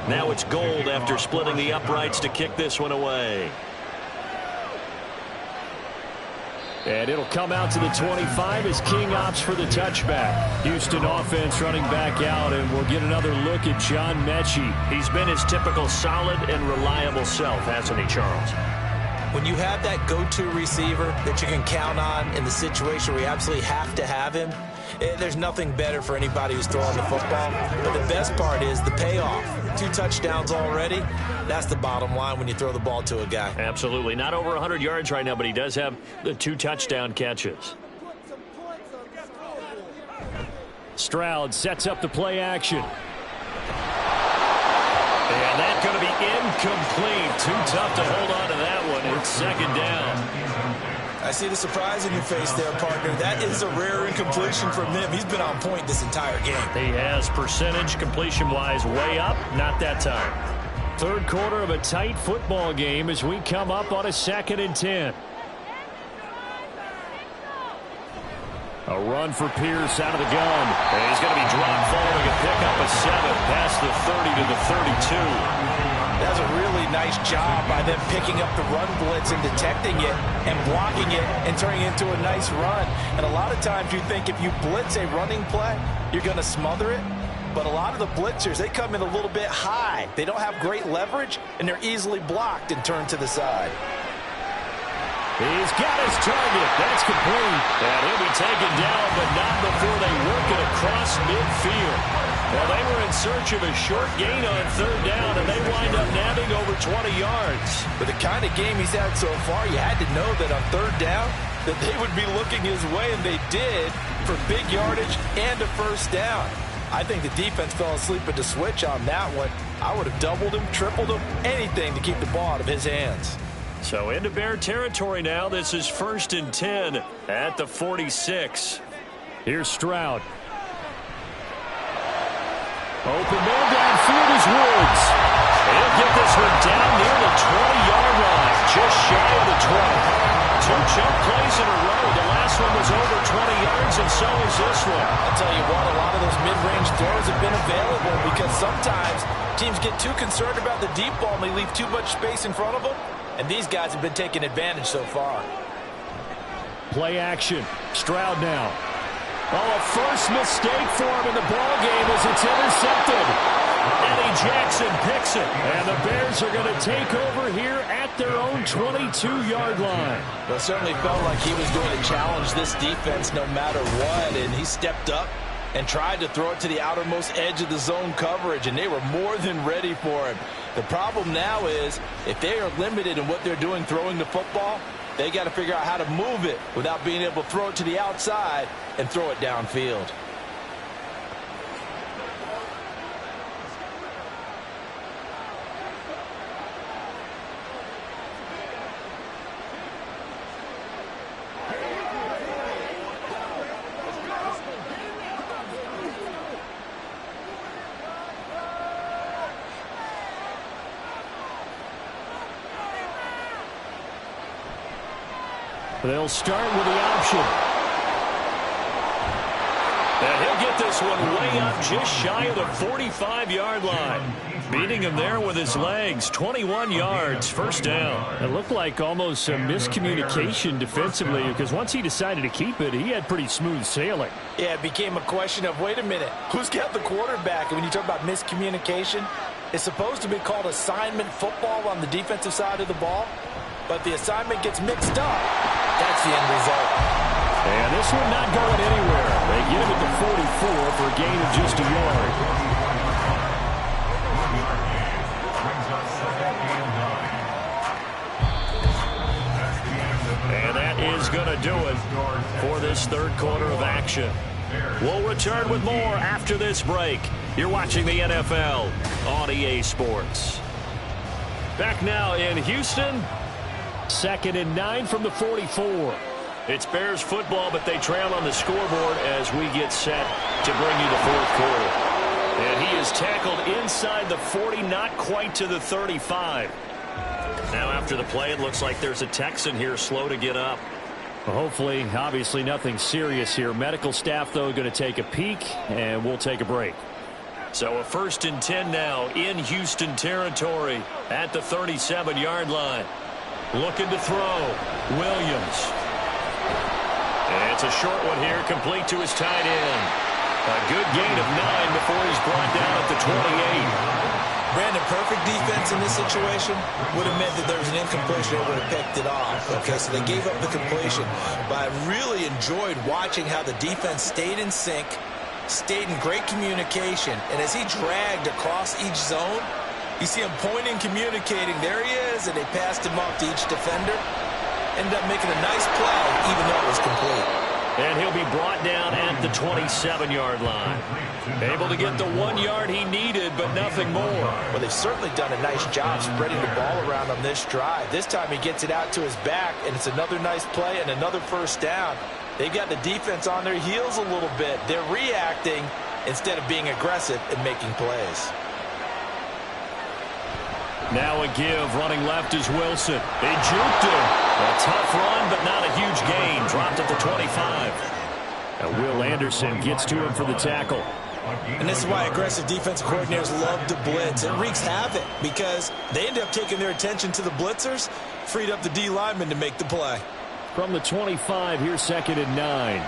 Speaker 2: Now it's Gold after splitting the uprights to kick this one away. And it'll come out to the 25 as King opts for the touchback. Houston offense running back out, and we'll get another look at John Mechie.
Speaker 7: He's been his typical solid and reliable self, hasn't he, Charles?
Speaker 3: When you have that go-to receiver that you can count on in the situation where you absolutely have to have him, there's nothing better for anybody who's throwing the football. But the best part is the payoff. 2 touchdowns already. That's the bottom line when you throw the ball to a guy.
Speaker 7: Absolutely. Not over 100 yards right now, but he does have the 2 touchdown catches.
Speaker 6: Stroud sets up the play action.
Speaker 2: And that's going to be incomplete. Too tough to hold on to that one. It's second down.
Speaker 3: I see the surprise in your face there, partner. That is a rare incompletion from him. He's been on point this entire game.
Speaker 2: He has percentage completion-wise way up. Not that time.
Speaker 6: Third quarter of a tight football game as we come up on a 2nd and 10. A run for Pierce out of the gun.
Speaker 2: And he's going to be dropped following a pickup of 7 past the 30 to the 32.
Speaker 3: That's a really nice job by them picking up the run blitz and detecting it and blocking it and turning it into a nice run. And a lot of times you think if you blitz a running play, you're going to smother it. But a lot of the blitzers, they come in a little bit high. They don't have great leverage, and they're easily blocked and turned to the side.
Speaker 6: He's got his target. That's complete.
Speaker 2: And he'll be taken down, but not before they work it across midfield. Well, they were in search of a short gain on 3rd down, and they wind up nabbing over 20 yards.
Speaker 3: With the kind of game he's had so far, you had to know that on 3rd down that they would be looking his way, and they did, for big yardage and a 1st down. I think the defense fell asleep at the switch on that one. I would have doubled him, tripled him, anything to keep the ball out of his hands.
Speaker 2: So into Bear territory now. This is 1st and 10 at the 46.
Speaker 6: Here's Stroud. Open man downfield is Woods.
Speaker 2: He'll get this one down near the 20-yard line, just shy of the 20. 2 jump plays in a row. The last one was over 20 yards, and so is this one.
Speaker 3: I'll tell you what, a lot of those mid-range throws have been available because sometimes teams get too concerned about the deep ball and they leave too much space in front of them, and these guys have been taking advantage so far.
Speaker 6: Play action. Stroud now. Oh, a first mistake for him in the ballgame as it's intercepted.
Speaker 2: Eddie Jackson picks it.
Speaker 6: And the Bears are going to take over here at their own 22-yard line.
Speaker 3: Well, it certainly felt like he was going to challenge this defense no matter what, and he stepped up and tried to throw it to the outermost edge of the zone coverage, and they were more than ready for him. The problem now is if they are limited in what they're doing throwing the football, they got to figure out how to move it without being able to throw it to the outside and throw it downfield.
Speaker 6: They'll start with the option.
Speaker 2: And he'll get this one way up just shy of the 45-yard line. Beating him there with his legs. 21 yards, 1st down.
Speaker 6: It looked like almost a miscommunication defensively because once he decided to keep it, he had pretty smooth sailing.
Speaker 3: Yeah, it became a question of, wait a minute, who's got the quarterback? And when you talk about miscommunication, It's supposed to be called assignment football on the defensive side of the ball, but the assignment gets mixed up. That's the end result.
Speaker 6: And this one not going anywhere. They get him at the 44 for a gain of just a yard.
Speaker 2: And that is going to do it for this third quarter of action. We'll return with more after this break. You're watching the NFL on EA Sports. Back now in Houston.
Speaker 6: 2nd and 9 from the 44.
Speaker 2: It's Bears football, but they trail on the scoreboard as we get set to bring you the fourth quarter. And he is tackled inside the 40, not quite to the 35. Now after the play, it looks like there's a Texan here slow to get up.
Speaker 6: Well, hopefully, obviously nothing serious here. Medical staff, though, going to take a peek, and we'll take a break.
Speaker 2: So a 1st and 10 now in Houston territory at the 37-yard line. Looking to throw. Williams. And it's a short one here, complete to his tight end. A good gain of 9 before he's brought down at the 28.
Speaker 3: Brandon, perfect defense in this situation would have meant that there was an incompletion. They would have picked it off. Okay, so they gave up the completion. But I really enjoyed watching how the defense stayed in sync, stayed in great communication. And as he dragged across each zone, you see him pointing, communicating. There he is, and they passed him off to each defender. Ended up making a nice play, even though it was complete.
Speaker 2: And he'll be brought down at the 27-yard line. Able to get the 1 yard he needed, but nothing more.
Speaker 3: Well, they've certainly done a nice job spreading the ball around on this drive. This time he gets it out to his back, and it's another nice play and another first down. They've got the defense on their heels a little bit. They're reacting instead of being aggressive and making plays.
Speaker 2: Now a give, running left is Wilson. He juked him. A tough run, but not a huge gain. Dropped at the 25.
Speaker 6: And Will Anderson gets to him for the tackle.
Speaker 3: And this is why aggressive defensive coordinators love to blitz. It wreaks havoc because they end up taking their attention to the blitzers, freed up the D lineman to make the play.
Speaker 6: From the 25, here's 2nd and 9.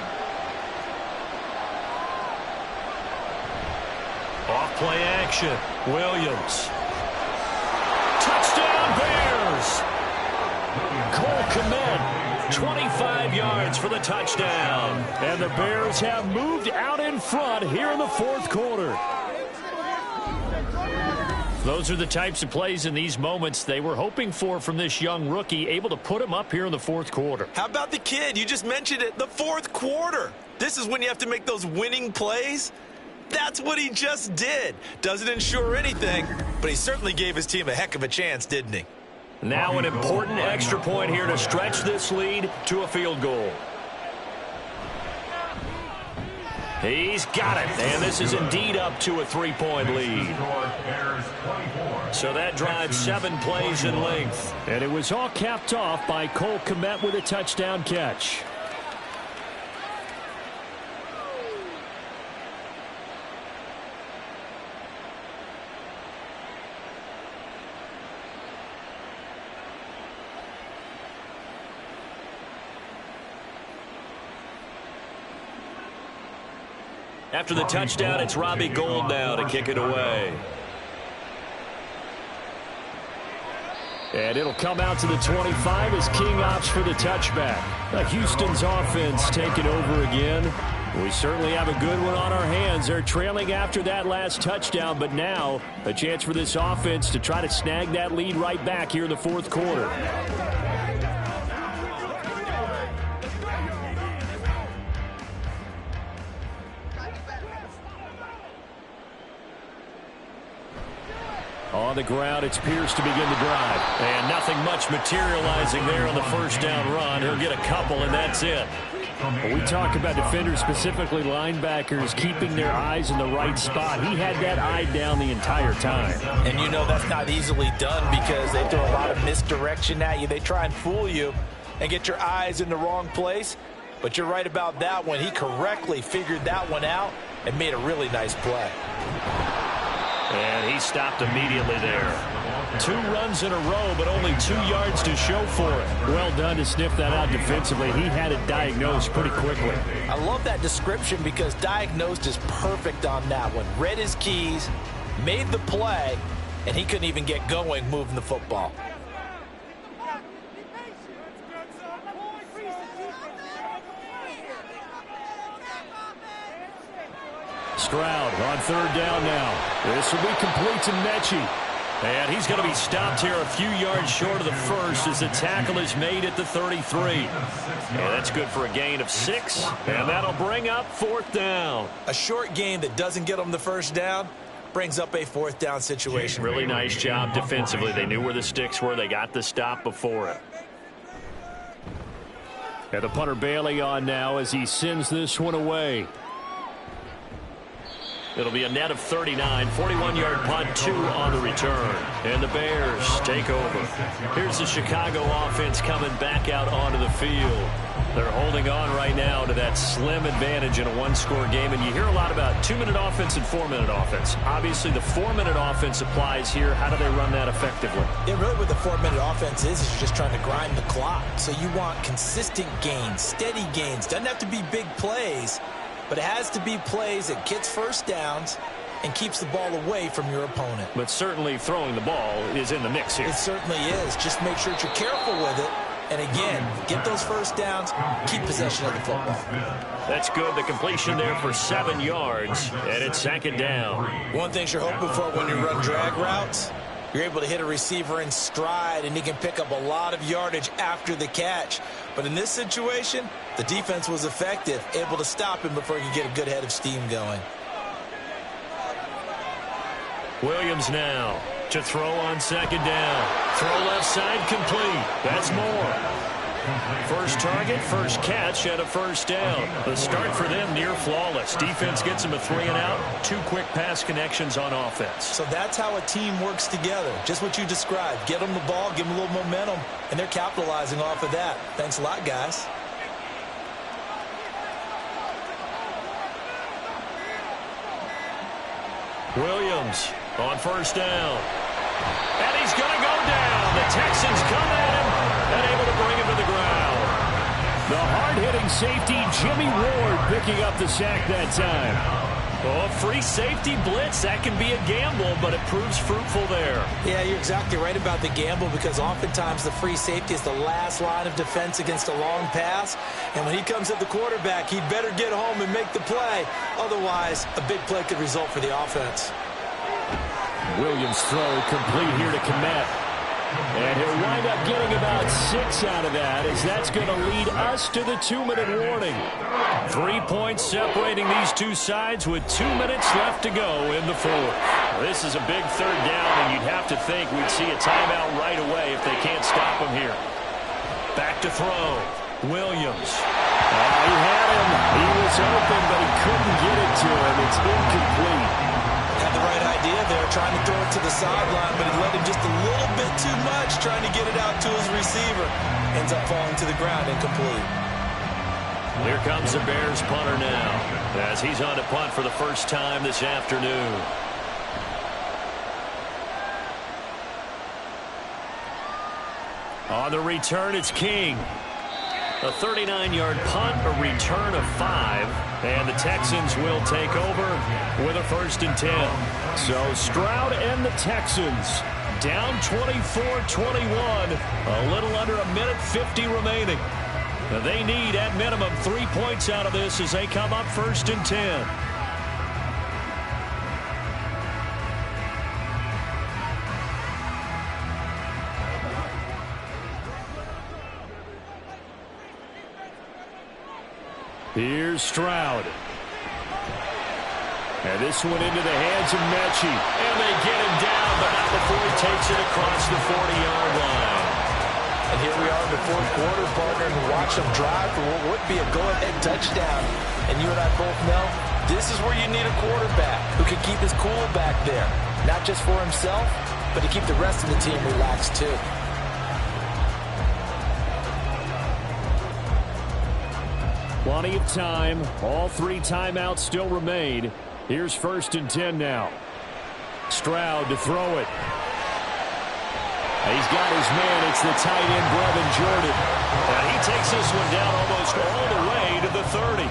Speaker 2: Off play action. Williams. Touchdown Bears! Cole Kmet, 25 yards for the touchdown.
Speaker 6: And the Bears have moved out in front here in the fourth quarter.
Speaker 2: Those are the types of plays in these moments they were hoping for from this young rookie, able to put him up here in the fourth quarter.
Speaker 3: How about the kid? You just mentioned it, the fourth quarter. This is when you have to make those winning plays. That's what he just did. Doesn't ensure anything, but he certainly gave his team a heck of a chance, didn't he?
Speaker 2: Now an important extra point here to stretch this lead to a field goal. He's got it, and this is indeed up to a 3-point lead. So that drives 7 plays in length.
Speaker 6: And it was all capped off by Cole Kmet with a touchdown catch.
Speaker 2: After the touchdown, it's Robbie Gould now to kick it away.
Speaker 6: And it'll come out to the 25 as King opts for the touchback. Houston's offense taking over again. We certainly have a good one on our hands. They're trailing after that last touchdown, but now a chance for this offense to try to snag that lead right back here in the fourth quarter. On the ground, it's Pierce to begin the drive.
Speaker 2: And nothing much materializing there on the first down run. He'll get a couple, and that's it.
Speaker 6: When we talk about defenders, specifically linebackers, keeping their eyes in the right spot. He had that eye down the entire time.
Speaker 3: And you know that's not easily done because they throw a lot of misdirection at you. They try and fool you and get your eyes in the wrong place. But you're right about that one. He correctly figured that one out and made a really nice play.
Speaker 2: And he stopped immediately there. 2 runs in a row, but only 2 yards to show for it.
Speaker 6: Well done to sniff that out defensively. He had it diagnosed pretty quickly.
Speaker 3: I love that description because diagnosed is perfect on that one. Read his keys, made the play, and he couldn't even get going moving the football.
Speaker 6: Stroud on third down now. This will be complete to Mechie.
Speaker 7: And he's going to be stopped here a few yards short of the first as the tackle is made at the 33. And that's good for a gain of 6, and that'll bring up 4th down.
Speaker 3: A short gain that doesn't get them the first down brings up a 4th down situation.
Speaker 7: Really nice job defensively. They knew where the sticks were. They got the stop before it.
Speaker 6: And the punter Bailey on now as he sends this one away.
Speaker 7: It'll be a net of 39, 41-yard punt, 2 on the return. And the Bears take over. Here's the Chicago offense coming back out onto the field. They're holding on right now to that slim advantage in a one-score game. And you hear a lot about 2-minute offense and 4-minute offense. Obviously, the 4-minute offense applies here. How do they run that effectively?
Speaker 3: Yeah, really what the 4-minute offense is you're just trying to grind the clock. So you want consistent gains, steady gains. Doesn't have to be big plays, but it has to be plays that gets first downs and keeps the ball away from your opponent.
Speaker 7: But certainly throwing the ball is in the mix here.
Speaker 3: It certainly is. Just make sure that you're careful with it. And again, get those first downs, keep possession of the football.
Speaker 7: That's good. The completion there for 7 yards, and it's 2nd down.
Speaker 3: One thing you're hoping for when you run drag routes, you're able to hit a receiver in stride, and he can pick up a lot of yardage after the catch. But in this situation, the defense was effective, able to stop him before he could get a good head of steam going.
Speaker 7: Williams now to throw on 2nd down. Throw left side complete. That's more. First target, first catch, and a first down. The start for them near flawless. Defense gets them a 3-and-out. 2 quick pass connections on offense.
Speaker 3: So that's how a team works together. Just what you described. Get them the ball, give them a little momentum, and they're capitalizing off of that. Thanks a lot, guys.
Speaker 7: Williams on first down. And he's going to go down. The Texans come at him and able to bring him to the ground.
Speaker 6: The hard-hitting safety, Jimmy Ward, picking up the sack that time.
Speaker 7: Oh, free safety blitz. That can be a gamble, but it proves fruitful there.
Speaker 3: Yeah, you're exactly right about the gamble because oftentimes the free safety is the last line of defense against a long pass. And when he comes at the quarterback, he'd better get home and make the play. Otherwise, a big play could result for the offense.
Speaker 6: Williams' throw complete here to Kmet. And he'll wind up getting about 6 out of that, as that's going to lead us to the 2-minute warning.
Speaker 7: 3 points separating these two sides with 2 minutes left to go in the 4th. This is a big 3rd down, and you'd have to think we'd see a timeout right away if they can't stop him here. Back to throw. Williams.
Speaker 6: He had him. He was open, but he couldn't get it to him. It's incomplete.
Speaker 3: Had the right idea there, trying to throw it to the sideline, but he let him just a little bit too much, trying to get it out to his receiver. Ends up falling to the ground incomplete.
Speaker 7: Here comes the Bears punter now, as he's on to punt for the first time this afternoon.
Speaker 6: On the return, it's King.
Speaker 7: A 39-yard punt, a return of 5, and the Texans will take over with a 1st and 10.
Speaker 6: So Stroud and the Texans down 24-21,
Speaker 7: a little under a minute 50 remaining. They need, at minimum, 3 points out of this as they come up 1st and 10.
Speaker 6: Here's Stroud. And this one into the hands of Mechie.
Speaker 7: And they get him down, but not before he takes it across the 40-yard line.
Speaker 3: And here we are in the 4th quarter, partner, and watch them drive for what would be a go-ahead touchdown. And you and I both know this is where you need a quarterback who can keep his cool back there. Not just for himself, but to keep the rest of the team relaxed too.
Speaker 6: Plenty of time. All 3 timeouts still remain. Here's 1st and 10 now. Stroud to throw it. He's got his man. It's the tight end, Brevin Jordan.
Speaker 7: And he takes this one down almost all the way
Speaker 2: to the 30.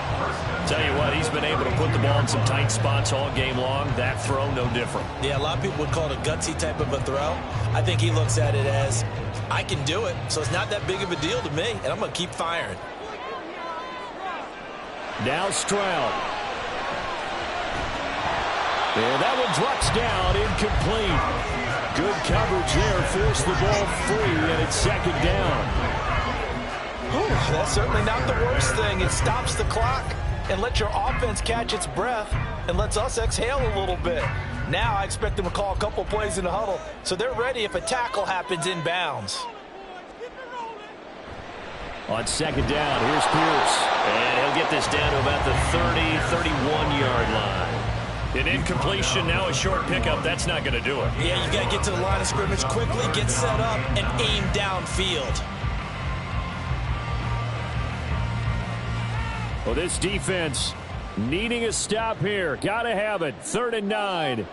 Speaker 2: Tell you what, he's been able to put the ball in some tight spots all game long. That throw, no different.
Speaker 3: Yeah, a lot of people would call it a gutsy type of a throw. I think he looks at it as, I can do it, so it's not that big of a deal to me, and I'm going to keep firing.
Speaker 6: Now Stroud. And that one drops down, incomplete. Good coverage there, forced the ball free, and it's second down.
Speaker 3: Whew, that's certainly not the worst thing. It stops the clock and lets your offense catch its breath and lets us exhale a little bit. Now I expect them to call a couple plays in the huddle, so they're ready if a tackle happens inbounds.
Speaker 6: On second down, here's Pierce.
Speaker 2: And he'll get this down to about the 31-yard line. An incompletion, now a short pickup. That's not going to do it.
Speaker 3: Yeah, you got to get to the line of scrimmage quickly, get set up, and aim downfield.
Speaker 6: Well, this defense needing a stop here. Got to have it. 3rd and 9.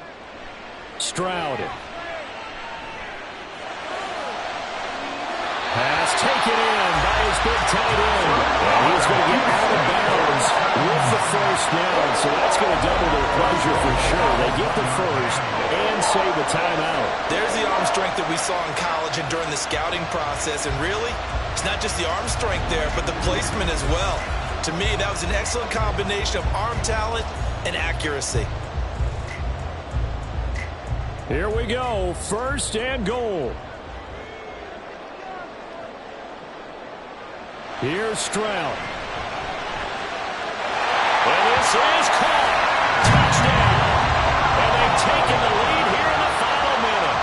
Speaker 6: Stroud. Pass taken in by his big tight end. And he's going to get out of bounds with the first down. So that's going to double their pleasure for sure. They get the first and save a timeout.
Speaker 3: There's the arm strength that we saw in college and during the scouting process. And really, it's not just the arm strength there, but the placement as well. To me, that was an excellent combination of arm talent and accuracy.
Speaker 6: Here we go. 1st and goal. Here's Stroud.
Speaker 2: And this is caught. Touchdown. And they've taken the lead here in the final minute.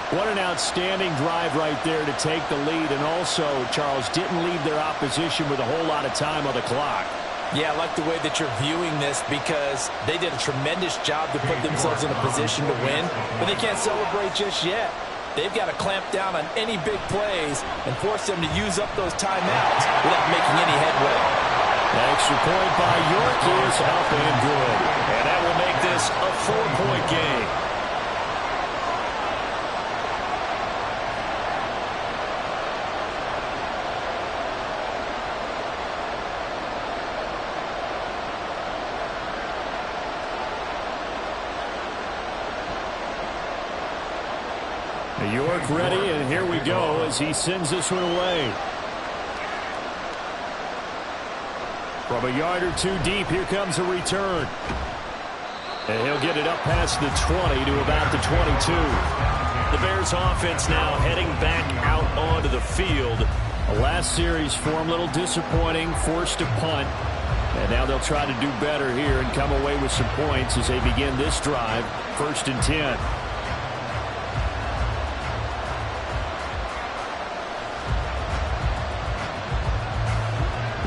Speaker 6: What an outstanding drive right there to take the lead. And also, Charles, didn't leave their opposition with a whole lot of time on the clock.
Speaker 3: Yeah, I like the way that you're viewing this because they did a tremendous job to put themselves in a position to win, but they can't celebrate just yet. They've got to clamp down on any big plays and force them to use up those timeouts without making any headway.
Speaker 6: Extra point by York is up and good.
Speaker 2: And that will make this a 4-point game.
Speaker 6: York ready, and here we go as he sends this one away. From a yard or two deep, here comes a return. And he'll get it up past the 20 to about the 22.
Speaker 2: The Bears offense now heading back out onto the field.
Speaker 6: The last series for him, a little disappointing, forced a punt. And now they'll try to do better here and come away with some points as they begin this drive. 1st and 10.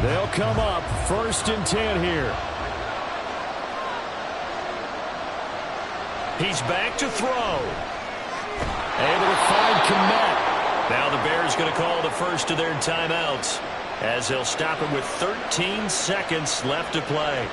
Speaker 6: They'll come up 1st and 10 here.
Speaker 2: He's back to throw.
Speaker 6: Able to find Kmet.
Speaker 2: Now the Bears going to call the first of their timeouts as they'll stop it with 13 seconds left to play.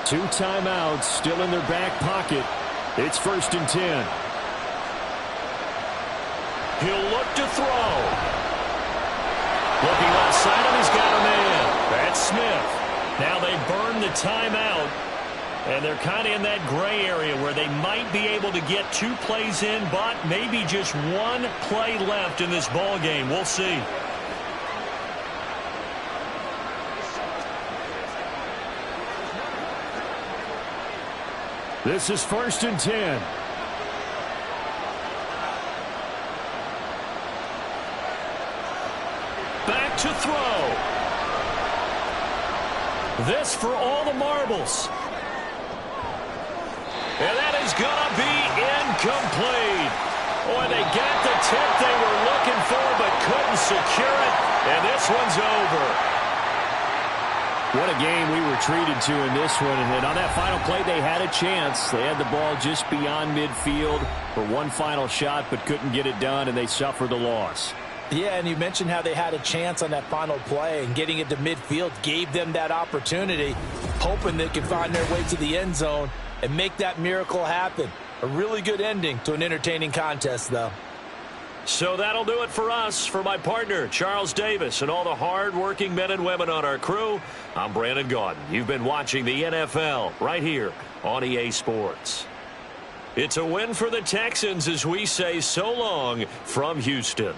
Speaker 6: Two timeouts still in their back pocket. It's 1st and 10.
Speaker 2: He'll look to throw. Looking left side of, he's got a man. That's Smith. Now they burn the timeout, and they're kind of in that gray area where they might be able to get 2 plays in, but maybe just 1 play left in this ball game. We'll see.
Speaker 6: This is 1st and 10.
Speaker 2: Back to throw. This for all the marbles. And that is going to be incomplete. Boy, they got the tip they were looking for but couldn't secure it. And this one's over.
Speaker 6: What a game we were treated to in this one. And on that final play, they had a chance. They had the ball just beyond midfield for one final shot, but couldn't get it done, and they suffered the loss.
Speaker 3: Yeah, and you mentioned how they had a chance on that final play, and getting it to midfield gave them that opportunity, hoping they could find their way to the end zone and make that miracle happen. A really good ending to an entertaining contest, though.
Speaker 7: So that'll do it for us. For my partner, Charles Davis, and all the hard-working men and women on our crew, I'm Brandon Gaudin. You've been watching the NFL right here on EA Sports. It's a win for the Texans as we say so long from Houston.